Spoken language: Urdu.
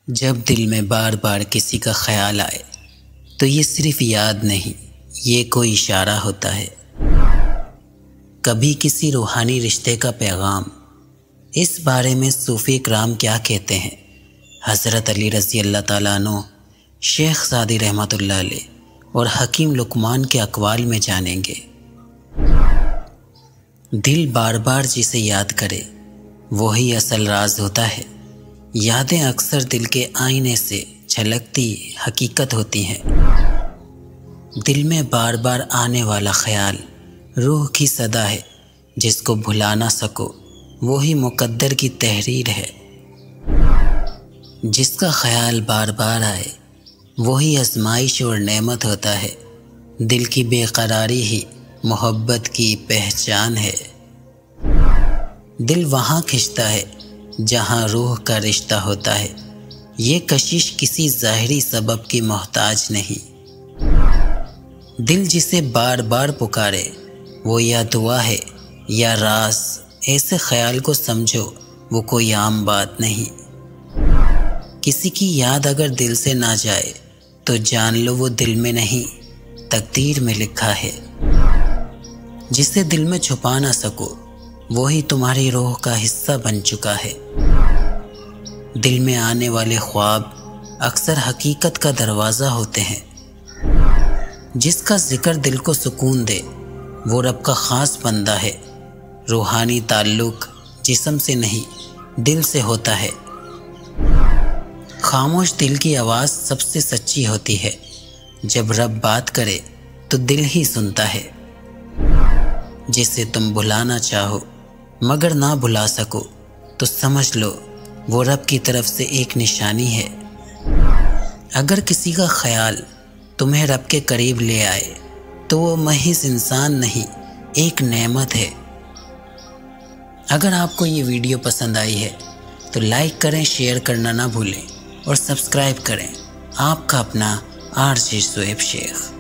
جب دل میں بار بار کسی کا خیال آئے تو یہ صرف یاد نہیں، یہ کوئی اشارہ ہوتا ہے، کبھی کسی روحانی رشتے کا پیغام۔ اس بارے میں صوفی کرام کیا کہتے ہیں، حضرت علی رضی اللہ تعالیٰ عنہ، شیخ سعدی رحمۃ اللہ علیہ اور حکیم لقمان کے اقوال میں جانیں گے۔ دل بار بار جسے یاد کرے وہی اصل راز ہوتا ہے۔ یادیں اکثر دل کے آئینے سے جھلکتی حقیقت ہوتی ہیں۔ دل میں بار بار آنے والا خیال روح کی صدا ہے، جس کو بھلا نہ سکو وہی مقدر کی تحریر ہے۔ جس کا خیال بار بار آئے وہی آزمائش اور نعمت ہوتا ہے۔ دل کی بے قراری ہی محبت کی پہچان ہے۔ دل وہاں کھنچتا ہے جہاں روح کا رشتہ ہوتا ہے۔ یہ کشش کسی ظاہری سبب کی محتاج نہیں۔ دل جسے بار بار پکارے وہ یا دعا ہے یا راز۔ ایسے خیال کو سمجھو وہ کوئی عام بات نہیں۔ کسی کی یاد اگر دل سے نہ جائے تو جان لو وہ دل میں نہیں، تقدیر میں لکھا ہے۔ جسے دل میں چھپا نہ سکو وہی تمہاری روح کا حصہ بن چکا ہے۔ دل میں آنے والے خواب اکثر حقیقت کا دروازہ ہوتے ہیں۔ جس کا ذکر دل کو سکون دے وہ رب کا خاص بندہ ہے۔ روحانی تعلق جسم سے نہیں دل سے ہوتا ہے۔ خاموش دل کی آواز سب سے سچی ہوتی ہے۔ جب رب بات کرے تو دل ہی سنتا ہے۔ جسے تم بھلانا چاہو مگر نہ بھلا سکو تو سمجھ لو وہ رب کی طرف سے ایک نشانی ہے۔ اگر کسی کا خیال تمہیں رب کے قریب لے آئے تو وہ محض انسان نہیں، ایک نعمت ہے۔ اگر آپ کو یہ ویڈیو پسند آئی ہے تو لائک کریں، شیئر کرنا نہ بھولیں اور سبسکرائب کریں۔ آپ کا اپنا RJ شعیب شیخ۔